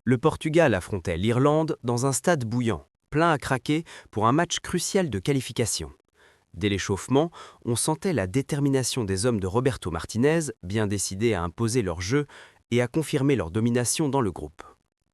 Le Portugal affrontait l'Irlande dans un stade bouillant, plein à craquer pour un match crucial de qualification. Dès l'échauffement, on sentait la détermination des hommes de Roberto Martinez, bien décidés à imposer leur jeu et à confirmer leur domination dans le groupe.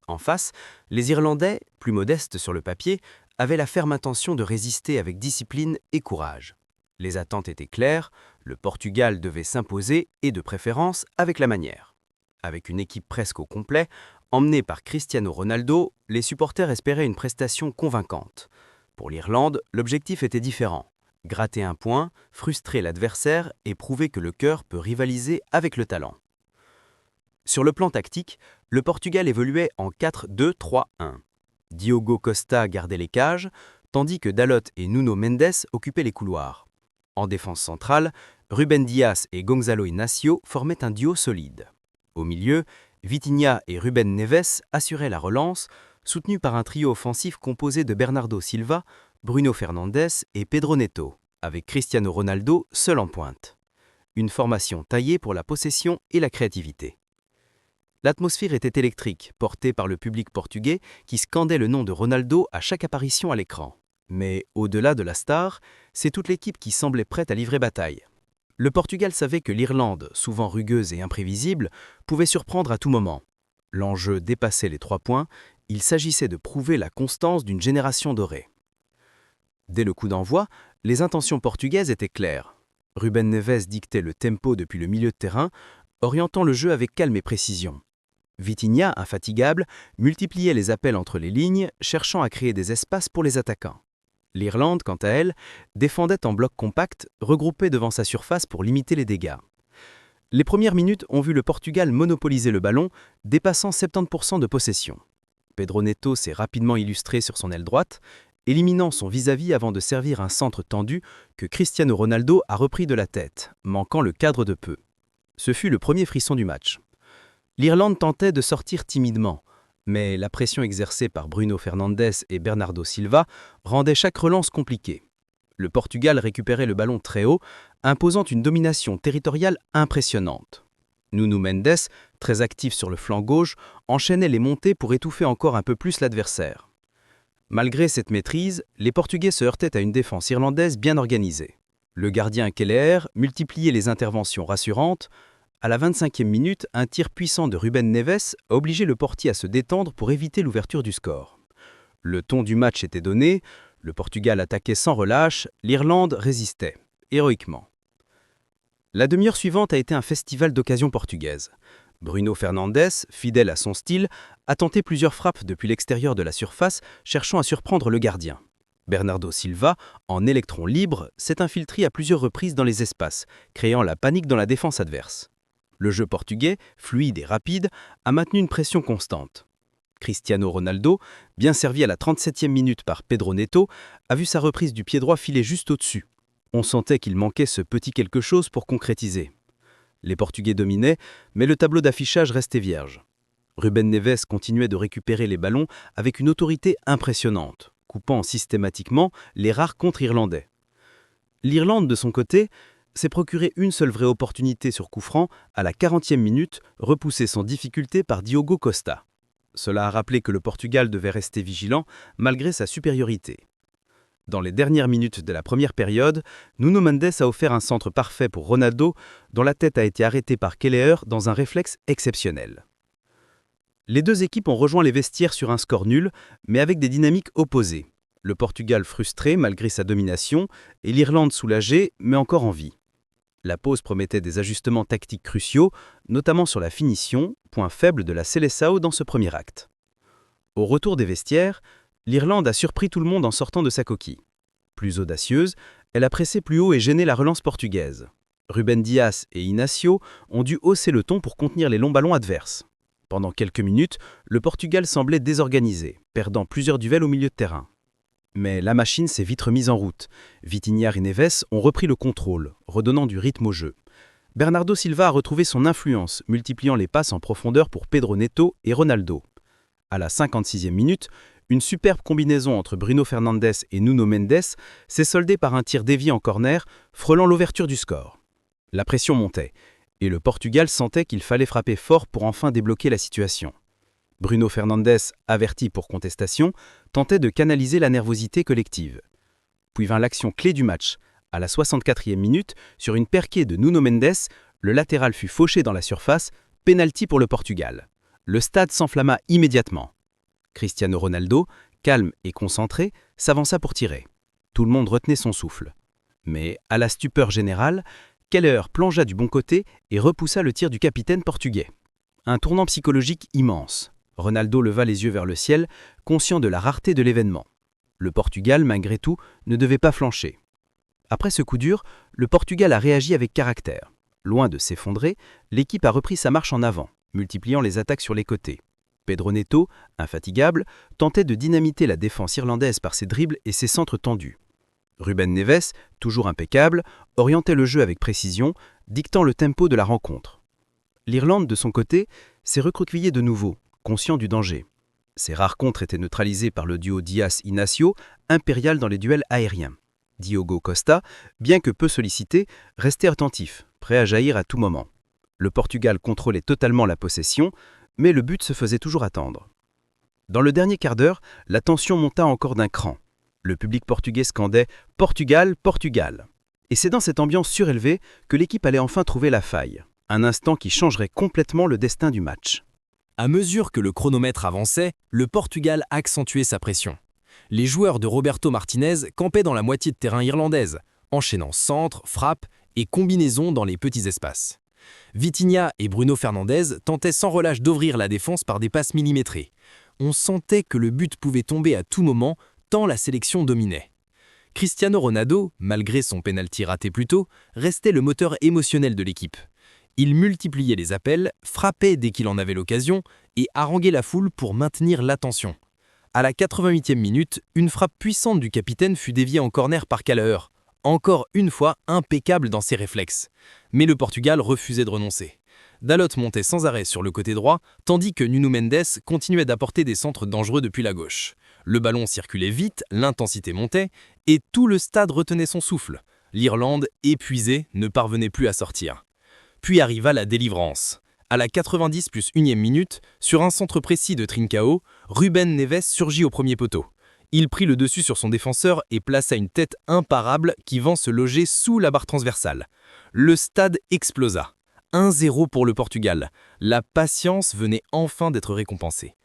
En face, les Irlandais, plus modestes sur le papier, avaient la ferme intention de résister avec discipline et courage. Les attentes étaient claires, le Portugal devait s'imposer et de préférence avec la manière. Avec une équipe presque au complet, emmenée par Cristiano Ronaldo, les supporters espéraient une prestation convaincante. Pour l'Irlande, l'objectif était différent. Gratter un point, frustrer l'adversaire et prouver que le cœur peut rivaliser avec le talent. Sur le plan tactique, le Portugal évoluait en 4-2-3-1. Diogo Costa gardait les cages, tandis que Dalot et Nuno Mendes occupaient les couloirs. En défense centrale, Rúben Dias et Gonzalo Inácio formaient un duo solide. Au milieu, Vitinha et Rúben Neves assuraient la relance, soutenus par un trio offensif composé de Bernardo Silva, Bruno Fernandes et Pedro Neto, avec Cristiano Ronaldo seul en pointe. Une formation taillée pour la possession et la créativité. L'atmosphère était électrique, portée par le public portugais qui scandait le nom de Ronaldo à chaque apparition à l'écran. Mais au-delà de la star, c'est toute l'équipe qui semblait prête à livrer bataille. Le Portugal savait que l'Irlande, souvent rugueuse et imprévisible, pouvait surprendre à tout moment. L'enjeu dépassait les 3 points, il s'agissait de prouver la constance d'une génération dorée. Dès le coup d'envoi, les intentions portugaises étaient claires. Rúben Neves dictait le tempo depuis le milieu de terrain, orientant le jeu avec calme et précision. Vitinha, infatigable, multipliait les appels entre les lignes, cherchant à créer des espaces pour les attaquants. L'Irlande, quant à elle, défendait en bloc compact, regroupé devant sa surface pour limiter les dégâts. Les premières minutes ont vu le Portugal monopoliser le ballon, dépassant 70% de possession. Pedro Neto s'est rapidement illustré sur son aile droite, éliminant son vis-à-vis avant de servir un centre tendu que Cristiano Ronaldo a repris de la tête, manquant le cadre de peu. Ce fut le premier frisson du match. L'Irlande tentait de sortir timidement, mais la pression exercée par Bruno Fernandes et Bernardo Silva rendait chaque relance compliquée. Le Portugal récupérait le ballon très haut, imposant une domination territoriale impressionnante. Nuno Mendes, très actif sur le flanc gauche, enchaînait les montées pour étouffer encore un peu plus l'adversaire. Malgré cette maîtrise, les Portugais se heurtaient à une défense irlandaise bien organisée. Le gardien Keller multipliait les interventions rassurantes. À la 25e minute, un tir puissant de Rúben Neves a obligé le portier à se détendre pour éviter l'ouverture du score. Le ton du match était donné, le Portugal attaquait sans relâche, l'Irlande résistait, héroïquement. La demi-heure suivante a été un festival d'occasions portugaises. Bruno Fernandes, fidèle à son style, a tenté plusieurs frappes depuis l'extérieur de la surface, cherchant à surprendre le gardien. Bernardo Silva, en électron libre, s'est infiltré à plusieurs reprises dans les espaces, créant la panique dans la défense adverse. Le jeu portugais, fluide et rapide, a maintenu une pression constante. Cristiano Ronaldo, bien servi à la 37e minute par Pedro Neto, a vu sa reprise du pied droit filer juste au-dessus. On sentait qu'il manquait ce petit quelque chose pour concrétiser. Les Portugais dominaient, mais le tableau d'affichage restait vierge. Rúben Neves continuait de récupérer les ballons avec une autorité impressionnante, coupant systématiquement les rares contre-irlandais. L'Irlande, de son côté, s'est procuré une seule vraie opportunité sur coup franc à la 40e minute, repoussée sans difficulté par Diogo Costa. Cela a rappelé que le Portugal devait rester vigilant malgré sa supériorité. Dans les dernières minutes de la première période, Nuno Mendes a offert un centre parfait pour Ronaldo, dont la tête a été arrêtée par Keller dans un réflexe exceptionnel. Les deux équipes ont rejoint les vestiaires sur un score nul, mais avec des dynamiques opposées. Le Portugal frustré malgré sa domination et l'Irlande soulagée, mais encore en vie. La pause promettait des ajustements tactiques cruciaux, notamment sur la finition, point faible de la Seleção dans ce premier acte. Au retour des vestiaires, l'Irlande a surpris tout le monde en sortant de sa coquille. Plus audacieuse, elle a pressé plus haut et gêné la relance portugaise. Rúben Dias et Inácio ont dû hausser le ton pour contenir les longs ballons adverses. Pendant quelques minutes, le Portugal semblait désorganisé, perdant plusieurs duels au milieu de terrain. Mais la machine s'est vite remise en route. Vitinha et Neves ont repris le contrôle, redonnant du rythme au jeu. Bernardo Silva a retrouvé son influence, multipliant les passes en profondeur pour Pedro Neto et Ronaldo. À la 56e minute, une superbe combinaison entre Bruno Fernandes et Nuno Mendes s'est soldée par un tir dévié en corner, frôlant l'ouverture du score. La pression montait, et le Portugal sentait qu'il fallait frapper fort pour enfin débloquer la situation. Bruno Fernandes, averti pour contestation, tentait de canaliser la nervosité collective. Puis vint l'action clé du match. À la 64e minute, sur une perquée de Nuno Mendes, le latéral fut fauché dans la surface, pénalty pour le Portugal. Le stade s'enflamma immédiatement. Cristiano Ronaldo, calme et concentré, s'avança pour tirer. Tout le monde retenait son souffle. Mais, à la stupeur générale, Keller plongea du bon côté et repoussa le tir du capitaine portugais. Un tournant psychologique immense. Ronaldo leva les yeux vers le ciel, conscient de la rareté de l'événement. Le Portugal, malgré tout, ne devait pas flancher. Après ce coup dur, le Portugal a réagi avec caractère. Loin de s'effondrer, l'équipe a repris sa marche en avant, multipliant les attaques sur les côtés. Pedro Neto, infatigable, tentait de dynamiter la défense irlandaise par ses dribbles et ses centres tendus. Ruben Neves, toujours impeccable, orientait le jeu avec précision, dictant le tempo de la rencontre. L'Irlande, de son côté, s'est recroquevillée de nouveau, conscient du danger. Ses rares contres étaient neutralisés par le duo Dias-Inacio, impérial dans les duels aériens. Diogo Costa, bien que peu sollicité, restait attentif, prêt à jaillir à tout moment. Le Portugal contrôlait totalement la possession, mais le but se faisait toujours attendre. Dans le dernier quart d'heure, la tension monta encore d'un cran. Le public portugais scandait « Portugal, Portugal ». Et c'est dans cette ambiance surélevée que l'équipe allait enfin trouver la faille. Un instant qui changerait complètement le destin du match. À mesure que le chronomètre avançait, le Portugal accentuait sa pression. Les joueurs de Roberto Martinez campaient dans la moitié de terrain irlandaise, enchaînant centres, frappes et combinaisons dans les petits espaces. Vitinha et Bruno Fernandes tentaient sans relâche d'ouvrir la défense par des passes millimétrées. On sentait que le but pouvait tomber à tout moment, tant la sélection dominait. Cristiano Ronaldo, malgré son pénalty raté plus tôt, restait le moteur émotionnel de l'équipe. Il multipliait les appels, frappait dès qu'il en avait l'occasion et haranguait la foule pour maintenir l'attention. À la 88e minute, une frappe puissante du capitaine fut déviée en corner par Keller. Encore une fois impeccable dans ses réflexes. Mais le Portugal refusait de renoncer. Dalot montait sans arrêt sur le côté droit, tandis que Nuno Mendes continuait d'apporter des centres dangereux depuis la gauche. Le ballon circulait vite, l'intensité montait, et tout le stade retenait son souffle. L'Irlande, épuisée, ne parvenait plus à sortir. Puis arriva la délivrance. À la 90 plus 1e minute, sur un centre précis de Trincao, Ruben Neves surgit au premier poteau. Il prit le dessus sur son défenseur et plaça une tête imparable qui vint se loger sous la barre transversale. Le stade explosa. 1-0 pour le Portugal. La patience venait enfin d'être récompensée.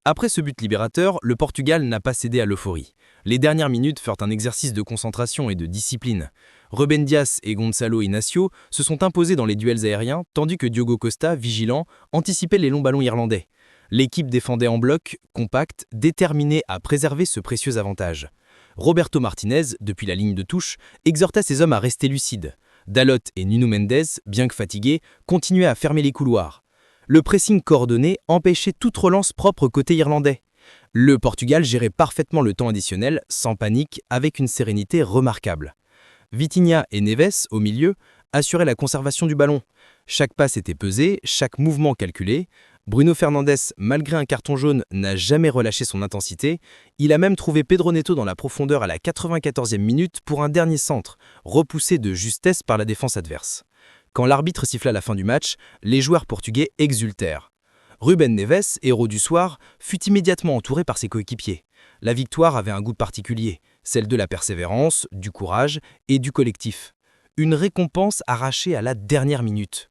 Après ce but libérateur, le Portugal n'a pas cédé à l'euphorie. Les dernières minutes furent un exercice de concentration et de discipline. Ruben Dias et Gonçalo Inácio se sont imposés dans les duels aériens, tandis que Diogo Costa, vigilant, anticipait les longs ballons irlandais. L'équipe défendait en bloc, compacte, déterminée à préserver ce précieux avantage. Roberto Martinez, depuis la ligne de touche, exhorta ses hommes à rester lucides. Dalot et Nuno Mendes, bien que fatigués, continuaient à fermer les couloirs. Le pressing coordonné empêchait toute relance propre côté irlandais. Le Portugal gérait parfaitement le temps additionnel, sans panique, avec une sérénité remarquable. Vitinha et Neves, au milieu, assuraient la conservation du ballon. Chaque passe était pesée, chaque mouvement calculé. Bruno Fernandes, malgré un carton jaune, n'a jamais relâché son intensité. Il a même trouvé Pedro Neto dans la profondeur à la 94e minute pour un dernier centre, repoussé de justesse par la défense adverse. Quand l'arbitre siffla la fin du match, les joueurs portugais exultèrent. Ruben Neves, héros du soir, fut immédiatement entouré par ses coéquipiers. La victoire avait un goût particulier, celle de la persévérance, du courage et du collectif. Une récompense arrachée à la dernière minute.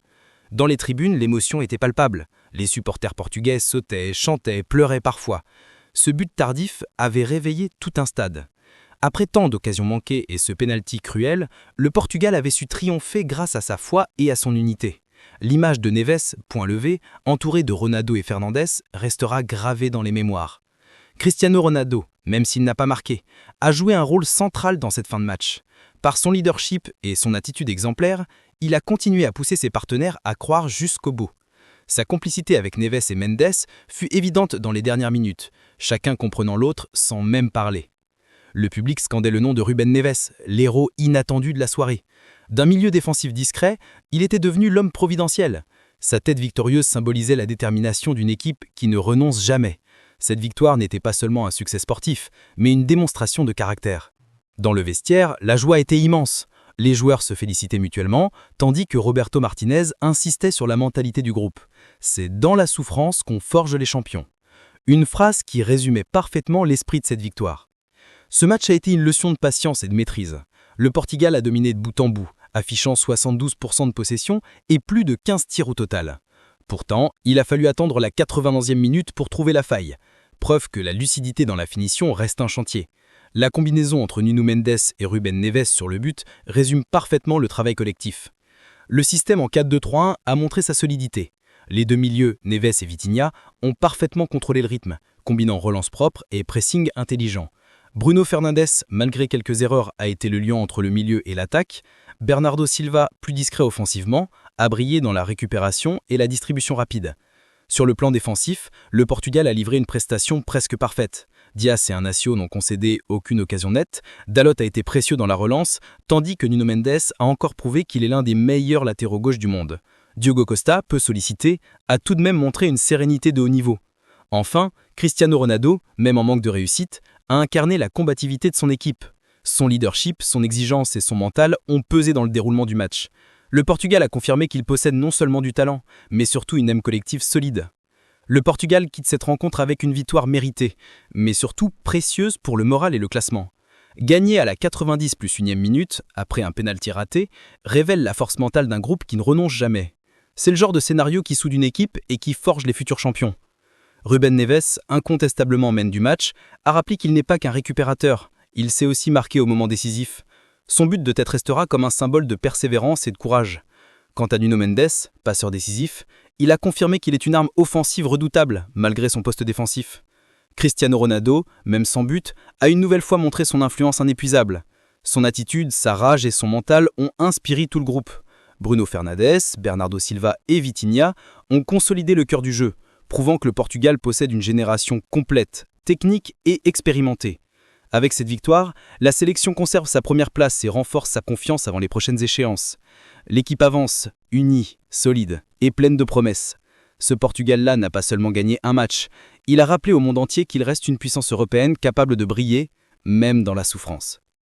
Dans les tribunes, l'émotion était palpable. Les supporters portugais sautaient, chantaient, pleuraient parfois. Ce but tardif avait réveillé tout un stade. Après tant d'occasions manquées et ce pénalty cruel, le Portugal avait su triompher grâce à sa foi et à son unité. L'image de Neves, point levé, entouré de Ronaldo et Fernandes, restera gravée dans les mémoires. Cristiano Ronaldo, même s'il n'a pas marqué, a joué un rôle central dans cette fin de match. Par son leadership et son attitude exemplaire, il a continué à pousser ses partenaires à croire jusqu'au bout. Sa complicité avec Neves et Mendes fut évidente dans les dernières minutes, chacun comprenant l'autre sans même parler. Le public scandait le nom de Ruben Neves, l'héros inattendu de la soirée. D'un milieu défensif discret, il était devenu l'homme providentiel. Sa tête victorieuse symbolisait la détermination d'une équipe qui ne renonce jamais. Cette victoire n'était pas seulement un succès sportif, mais une démonstration de caractère. Dans le vestiaire, la joie était immense. Les joueurs se félicitaient mutuellement, tandis que Roberto Martinez insistait sur la mentalité du groupe. C'est dans la souffrance qu'on forge les champions. Une phrase qui résumait parfaitement l'esprit de cette victoire. Ce match a été une leçon de patience et de maîtrise. Le Portugal a dominé de bout en bout, affichant 72% de possession et plus de 15 tirs au total. Pourtant, il a fallu attendre la 91e minute pour trouver la faille. Preuve que la lucidité dans la finition reste un chantier. La combinaison entre Nuno Mendes et Ruben Neves sur le but résume parfaitement le travail collectif. Le système en 4-2-3-1 a montré sa solidité. Les deux milieux, Neves et Vitinha, ont parfaitement contrôlé le rythme, combinant relance propre et pressing intelligent. Bruno Fernandes, malgré quelques erreurs, a été le lion entre le milieu et l'attaque. Bernardo Silva, plus discret offensivement, a brillé dans la récupération et la distribution rapide. Sur le plan défensif, le Portugal a livré une prestation presque parfaite. Dias et Inacio n'ont concédé aucune occasion nette, Dalot a été précieux dans la relance, tandis que Nuno Mendes a encore prouvé qu'il est l'un des meilleurs latéraux gauche du monde. Diogo Costa, peu sollicité, a tout de même montré une sérénité de haut niveau. Enfin, Cristiano Ronaldo, même en manque de réussite, a incarné la combativité de son équipe. Son leadership, son exigence et son mental ont pesé dans le déroulement du match. Le Portugal a confirmé qu'il possède non seulement du talent, mais surtout une âme collective solide. Le Portugal quitte cette rencontre avec une victoire méritée, mais surtout précieuse pour le moral et le classement. Gagner à la 90 plus 1e minute, après un pénalty raté, révèle la force mentale d'un groupe qui ne renonce jamais. C'est le genre de scénario qui soude une équipe et qui forge les futurs champions. Ruben Neves, incontestablement maître du match, a rappelé qu'il n'est pas qu'un récupérateur. Il s'est aussi marqué au moment décisif. Son but de tête restera comme un symbole de persévérance et de courage. Quant à Nuno Mendes, passeur décisif, il a confirmé qu'il est une arme offensive redoutable, malgré son poste défensif. Cristiano Ronaldo, même sans but, a une nouvelle fois montré son influence inépuisable. Son attitude, sa rage et son mental ont inspiré tout le groupe. Bruno Fernandes, Bernardo Silva et Vitinha ont consolidé le cœur du jeu, prouvant que le Portugal possède une génération complète, technique et expérimentée. Avec cette victoire, la sélection conserve sa première place et renforce sa confiance avant les prochaines échéances. L'équipe avance, unie, solide et pleine de promesses. Ce Portugal-là n'a pas seulement gagné un match, il a rappelé au monde entier qu'il reste une puissance européenne capable de briller, même dans la souffrance.